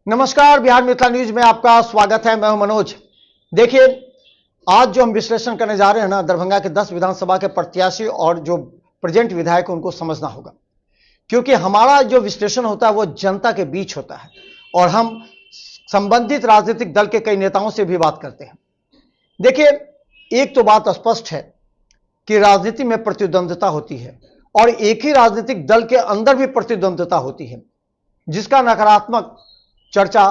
नमस्कार, बिहार मिथिला न्यूज में आपका स्वागत है। मैं हूं मनोज। देखिए, आज जो हम विश्लेषण करने जा रहे हैं ना, दरभंगा के 10 विधानसभा के प्रत्याशी और जो प्रेजेंट विधायक उनको समझना होगा, क्योंकि हमारा जो विश्लेषण होता है वो जनता के बीच होता है और हम संबंधित राजनीतिक दल के कई नेताओं से भी बात करते हैं। देखिए, एक तो बात स्पष्ट है कि राजनीति में प्रतिद्वंद्विता होती है और एक ही राजनीतिक दल के अंदर भी प्रतिद्वंद्विता होती है, जिसका नकारात्मक चर्चा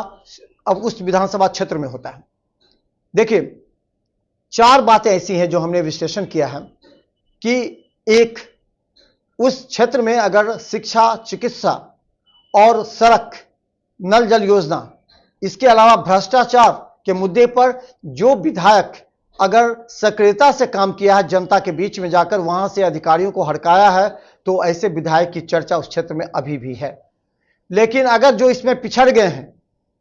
अब उस विधानसभा क्षेत्र में होता है। देखिए, 4 बातें ऐसी हैं जो हमने विश्लेषण किया है कि एक, उस क्षेत्र में अगर शिक्षा, चिकित्सा और सड़क, नल जल योजना, इसके अलावा भ्रष्टाचार के मुद्दे पर जो विधायक अगर सक्रियता से काम किया है, जनता के बीच में जाकर वहां से अधिकारियों को हड़काया है, तो ऐसे विधायक की चर्चा उस क्षेत्र में अभी भी है। लेकिन अगर जो इसमें पिछड़ गए हैं,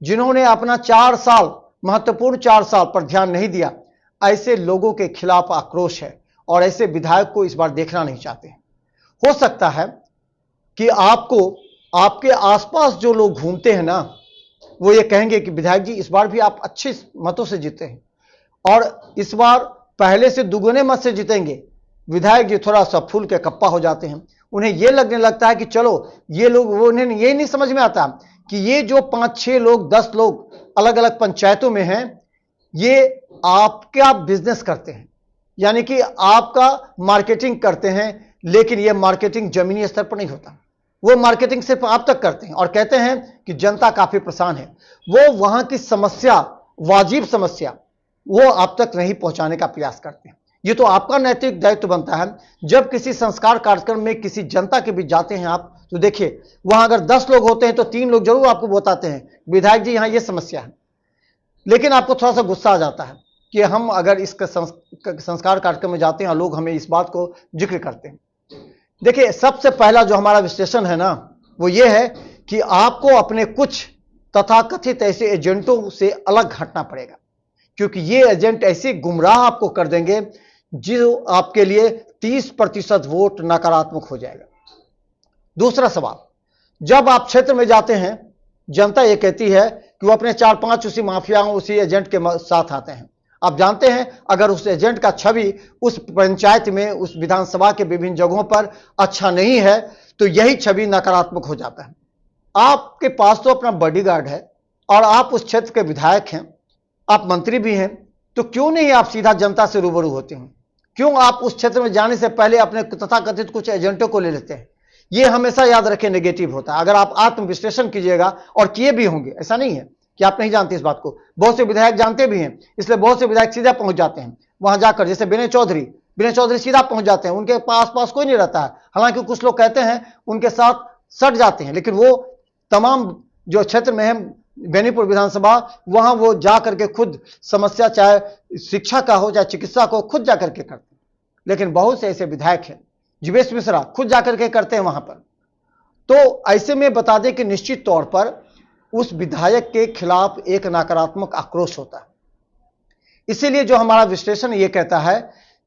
जिन्होंने अपना 4 साल, महत्वपूर्ण 4 साल पर ध्यान नहीं दिया, ऐसे लोगों के खिलाफ आक्रोश है और ऐसे विधायक को इस बार देखना नहीं चाहते हैं। हो सकता है कि आपको, आपके आसपास जो लोग घूमते हैं ना, वो ये कहेंगे कि विधायक जी, इस बार भी आप अच्छे मतों से जीते हैं और इस बार पहले से दुगुने मत से जीतेंगे। विधायक जी थोड़ा सा फूल के कप्पा हो जाते हैं। उन्हें यह लगने लगता है कि चलो ये लोग, वो उन्हें ये नहीं समझ में आता कि ये जो 5-6 लोग, 10 लोग अलग अलग पंचायतों में हैं, ये आपका बिजनेस करते हैं, यानी कि आपका मार्केटिंग करते हैं। लेकिन ये मार्केटिंग जमीनी स्तर पर नहीं होता, वो मार्केटिंग सिर्फ आप तक करते हैं और कहते हैं कि जनता काफी परेशान है। वो वहां की समस्या, वाजिब समस्या, वो आप तक नहीं पहुंचाने का प्रयास करते हैं। ये तो आपका नैतिक दायित्व बनता है। जब किसी संस्कार कार्यक्रम में किसी जनता के बीच जाते हैं आप, तो देखिए, वहां अगर 10 लोग होते हैं तो 3 लोग जरूर आपको बताते हैं विधायक जी, यहां ये समस्या है। लेकिन आपको थोड़ा सा गुस्सा आ जाता है कि हम अगर इस संस्कार कार्यक्रम में जाते हैं और लोग हमें इस बात को जिक्र करते हैं। देखिए, सबसे पहला जो हमारा विश्लेषण है ना, वो ये है कि आपको अपने कुछ तथाकथित ऐसे एजेंटों से अलग हटना पड़ेगा, क्योंकि ये एजेंट ऐसे गुमराह आपको कर देंगे जो आपके लिए 30% वोट नकारात्मक हो जाएगा। दूसरा सवाल, जब आप क्षेत्र में जाते हैं, जनता ये कहती है कि वो अपने 4-5 उसी माफियाओं, उसी एजेंट के साथ आते हैं। आप जानते हैं, अगर उस एजेंट का छवि उस पंचायत में, उस विधानसभा के विभिन्न जगहों पर अच्छा नहीं है, तो यही छवि नकारात्मक हो जाता है। आपके पास तो अपना बॉडीगार्ड है और आप उस क्षेत्र के विधायक हैं, आप मंत्री भी हैं, तो क्यों नहीं आप सीधा जनता से रूबरू होते हैं? क्यों आप उस क्षेत्र में जाने से पहले अपने तथाकथित कुछ एजेंटों को ले लेते हैं? ये हमेशा याद रखें, नेगेटिव होता है। अगर आप आत्मविश्लेषण कीजिएगा, और किए भी होंगे, ऐसा नहीं है कि आप नहीं जानते इस बात को, बहुत से विधायक जानते भी हैं, इसलिए बहुत से विधायक सीधा पहुंच जाते हैं वहां जाकर। जैसे विनय चौधरी सीधा पहुंच जाते हैं, उनके पास कोई नहीं रहता है। हालांकि कुछ लोग कहते हैं उनके साथ सट जाते हैं, लेकिन वो तमाम जो क्षेत्र में है, बेनीपुर विधानसभा, वहां वो जा करके खुद समस्या, चाहे शिक्षा का हो चाहे चिकित्सा को, खुद जा करके करते हैं। लेकिन बहुत से ऐसे विधायक हैं, जीवेश मिश्रा खुद जाकर के करते हैं वहां पर। तो ऐसे में बता दें कि निश्चित तौर पर उस विधायक के खिलाफ एक नकारात्मक आक्रोश होता है। इसीलिए जो हमारा विश्लेषण ये कहता है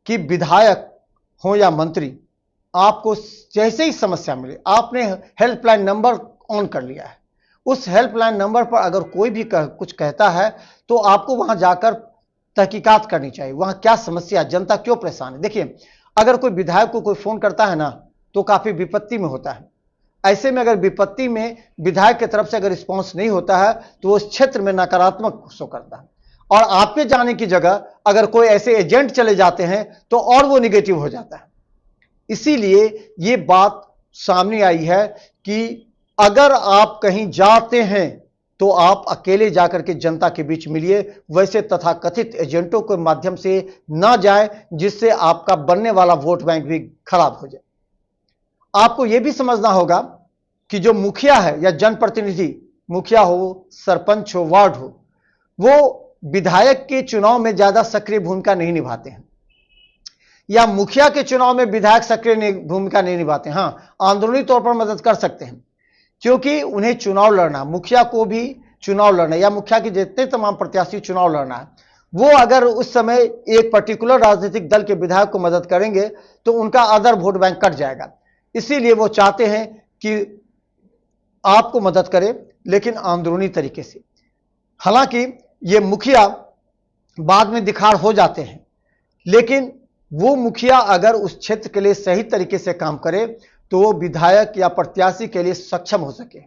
कि विधायक हो या मंत्री, आपको जैसे ही समस्या मिले, आपने हेल्पलाइन नंबर ऑन कर लिया है, उस हेल्पलाइन नंबर पर अगर कोई भी कुछ कहता है, तो आपको वहां जाकर तहकीकात करनी चाहिए। वहां क्या समस्या, जनता क्यों परेशान है। देखिए, अगर कोई विधायक को कोई फोन करता है ना, तो काफी विपत्ति में होता है। ऐसे में अगर विपत्ति में विधायक की तरफ से अगर रिस्पॉन्स नहीं होता है, तो उस क्षेत्र में नकारात्मक शो करता है। और आपके जाने की जगह अगर कोई ऐसे एजेंट चले जाते हैं, तो और वो निगेटिव हो जाता है। इसीलिए ये बात सामने आई है कि अगर आप कहीं जाते हैं, तो आप अकेले जाकर के जनता के बीच मिलिए, वैसे तथाकथित एजेंटों के माध्यम से ना जाए, जिससे आपका बनने वाला वोट बैंक भी खराब हो जाए। आपको यह भी समझना होगा कि जो मुखिया है या जनप्रतिनिधि, मुखिया हो, सरपंच हो, वार्ड हो, वो विधायक के चुनाव में ज्यादा सक्रिय भूमिका नहीं निभाते हैं, या मुखिया के चुनाव में विधायक सक्रिय भूमिका नहीं निभाते हैं। हाँ, आंदोलनी तौर पर मदद कर सकते हैं, क्योंकि उन्हें चुनाव लड़ना, मुखिया को भी चुनाव लड़ना, या मुखिया के जितने तमाम प्रत्याशी चुनाव लड़ना है, वो अगर उस समय एक पर्टिकुलर राजनीतिक दल के विधायक को मदद करेंगे, तो उनका अदर वोट बैंक कट जाएगा। इसीलिए वो चाहते हैं कि आपको मदद करें, लेकिन अंदरूनी तरीके से। हालांकि ये मुखिया बाद में दिखार हो जाते हैं, लेकिन वो मुखिया अगर उस क्षेत्र के लिए सही तरीके से काम करे तो वो विधायक या प्रत्याशी के लिए सक्षम हो सके।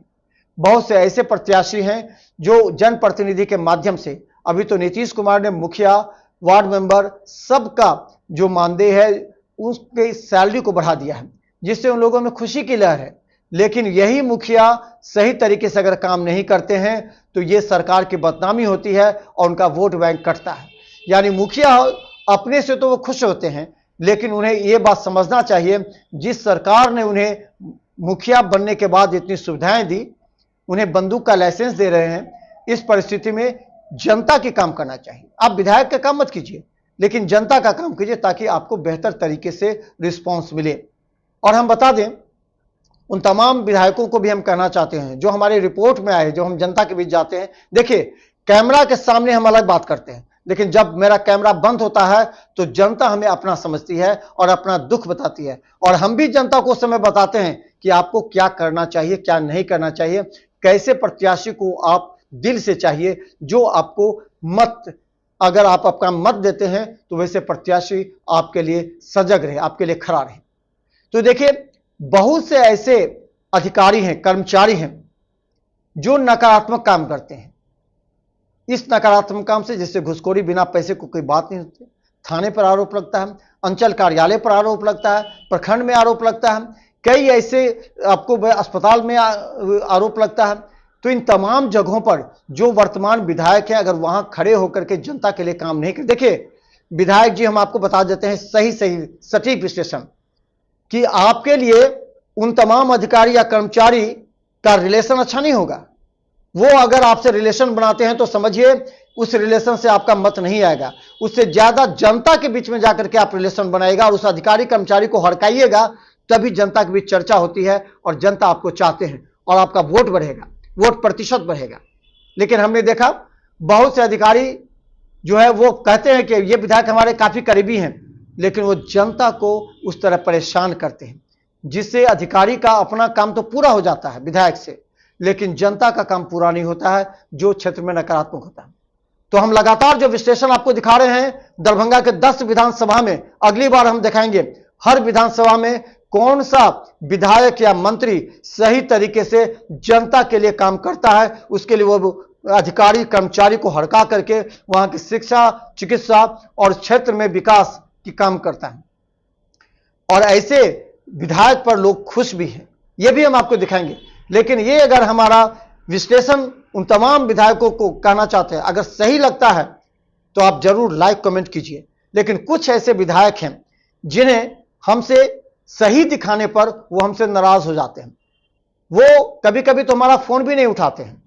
बहुत से ऐसे प्रत्याशी हैं जो जनप्रतिनिधि के माध्यम से, अभी तो नीतीश कुमार ने मुखिया, वार्ड मेंबर सबका जो मानदेय है उसके सैलरी को बढ़ा दिया है, जिससे उन लोगों में खुशी की लहर है। लेकिन यही मुखिया सही तरीके से अगर काम नहीं करते हैं तो ये सरकार की बदनामी होती है और उनका वोट बैंक कटता है। यानी मुखिया अपने से तो वो खुश होते हैं, लेकिन उन्हें ये बात समझना चाहिए, जिस सरकार ने उन्हें मुखिया बनने के बाद इतनी सुविधाएं दी, उन्हें बंदूक का लाइसेंस दे रहे हैं, इस परिस्थिति में जनता के काम करना चाहिए। आप विधायक का काम मत कीजिए, लेकिन जनता का काम कीजिए ताकि आपको बेहतर तरीके से रिस्पॉन्स मिले। और हम बता दें, उन तमाम विधायकों को भी हम कहना चाहते हैं जो हमारे रिपोर्ट में आए, जो हम जनता के बीच जाते हैं। देखिए, कैमरा के सामने हम अलग बात करते हैं, लेकिन जब मेरा कैमरा बंद होता है तो जनता हमें अपना समझती है और अपना दुख बताती है, और हम भी जनता को उस समय बताते हैं कि आपको क्या करना चाहिए, क्या नहीं करना चाहिए, कैसे प्रत्याशी को आप दिल से चाहिए जो आपको मत, अगर आप अपना मत देते हैं तो वैसे प्रत्याशी आपके लिए सजग रहे, आपके लिए खड़ा रहे। तो देखिए, बहुत से ऐसे अधिकारी हैं, कर्मचारी हैं जो नकारात्मक काम करते हैं। इस नकारात्मक काम से, जैसे घुसखोरी, बिना पैसे को कोई बात नहीं होती, थाने पर आरोप लगता है, अंचल कार्यालय पर आरोप लगता है, प्रखंड में आरोप लगता है, कई ऐसे आपको अस्पताल में आरोप लगता है। तो इन तमाम जगहों पर जो वर्तमान विधायक हैं, अगर वहां खड़े होकर के जनता के लिए काम नहीं करते, देखिए विधायक जी, हम आपको बता देते हैं सही सटीक विश्लेषण कि आपके लिए उन तमाम अधिकारी या कर्मचारी का रिलेशन अच्छा नहीं होगा। वो अगर आपसे रिलेशन बनाते हैं तो समझिए उस रिलेशन से आपका मत नहीं आएगा, उससे ज्यादा जनता के बीच में जाकर के आप रिलेशन बनाएगा और उस अधिकारी कर्मचारी को हड़काइएगा, तभी जनता के बीच चर्चा होती है और जनता आपको चाहते हैं और आपका वोट बढ़ेगा, वोट प्रतिशत बढ़ेगा। लेकिन हमने देखा बहुत से अधिकारी जो है वो कहते हैं कि ये विधायक हमारे काफी करीबी हैं, लेकिन वो जनता को उस तरह परेशान करते हैं, जिससे अधिकारी का अपना काम तो पूरा हो जाता है विधायक से, लेकिन जनता का काम पूरा नहीं होता है जो क्षेत्र में नकारात्मक होता है। तो हम लगातार जो विश्लेषण आपको दिखा रहे हैं दरभंगा के 10 विधानसभा में, अगली बार हम दिखाएंगे हर विधानसभा में कौन सा विधायक या मंत्री सही तरीके से जनता के लिए काम करता है, उसके लिए वो अधिकारी कर्मचारी को हड़का करके वहां की शिक्षा, चिकित्सा और क्षेत्र में विकास की काम करता है। और ऐसे विधायक पर लोग खुश भी हैं, ये भी हम आपको दिखाएंगे। लेकिन ये अगर हमारा विश्लेषण उन तमाम विधायकों को कहना चाहते हैं, अगर सही लगता है तो आप जरूर लाइक कमेंट कीजिए। लेकिन कुछ ऐसे विधायक हैं जिन्हें हमसे सही दिखाने पर वो हमसे नाराज हो जाते हैं। वो कभी कभी तो हमारा फोन भी नहीं उठाते हैं,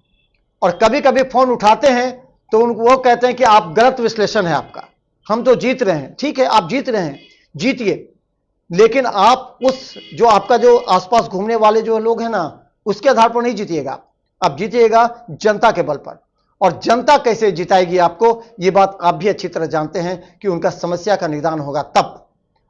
और कभी कभी फोन उठाते हैं तो वो कहते हैं कि आप गलत विश्लेषण है आपका, हम तो जीत रहे हैं। ठीक है, आप जीत रहे हैं, जीतिए, लेकिन आप उस जो आपका जो आसपास घूमने वाले जो लोग हैं ना, उसके आधार पर नहीं जीतिएगा। आप जीतिएगा जनता के बल पर, और जनता कैसे जिताएगी आपको, ये बात आप भी अच्छी तरह जानते हैं कि उनका समस्या का निदान होगा तब।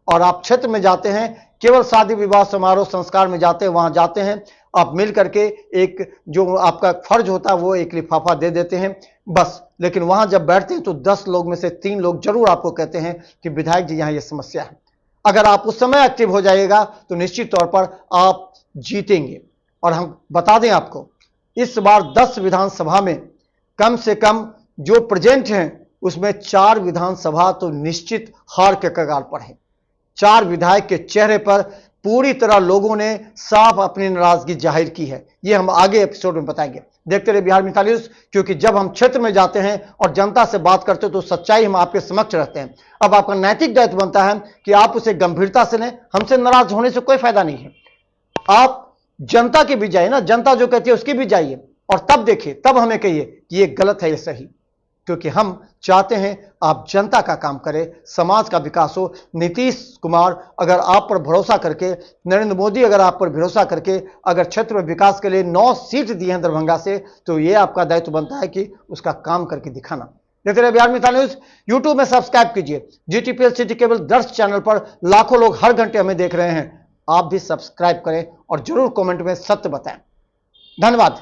और आप क्षेत्र में जाते हैं, केवल शादी विवाह समारोह संस्कार में जाते हैं, वहां जाते हैं, आप मिल करके एक जो आपका फर्ज होता है वो एक लिफाफा दे देते हैं बस। लेकिन वहां जब बैठते हैं तो 10 लोग में से 3 लोग जरूर आपको कहते हैं कि विधायक जी यहां ये समस्या है। अगर आप उस समय एक्टिव हो जाइएगा तो निश्चित तौर पर आप जीतेंगे। और हम बता दें आपको, इस बार 10 विधानसभा में कम से कम जो प्रेजेंट हैं उसमें 4 विधानसभा तो निश्चित हार के कगार पर है। 4 विधायक के चेहरे पर पूरी तरह लोगों ने साफ अपनी नाराजगी जाहिर की है। ये हम आगे एपिसोड में बताएंगे। देखते रहे बिहार मिसाल न्यूज, क्योंकि जब हम क्षेत्र में जाते हैं और जनता से बात करते हैं तो सच्चाई हम आपके समक्ष रखते हैं। अब आपका नैतिक दायित्व बनता है कि आप उसे गंभीरता से लें। हमसे नाराज होने से कोई फायदा नहीं है। आप जनता के भी जाइए ना, जनता जो कहती है उसकी भी जाइए, और तब देखिए, तब हमें कहिए कि ये गलत है, ये सही। क्योंकि हम चाहते हैं आप जनता का काम करें, समाज का विकास हो। नीतीश कुमार अगर आप पर भरोसा करके, नरेंद्र मोदी अगर आप पर भरोसा करके अगर क्षेत्र में विकास के लिए 9 सीट दी हैं दरभंगा से, तो ये आपका दायित्व बनता है कि उसका काम करके दिखाना। देखते रहे बिहार मिसाल न्यूज। यूट्यूब में सब्सक्राइब कीजिए। GTPL सिटी केबल 10 चैनल पर लाखों लोग हर घंटे हमें देख रहे हैं। आप भी सब्सक्राइब करें और जरूर कमेंट में सत्य बताएं। धन्यवाद।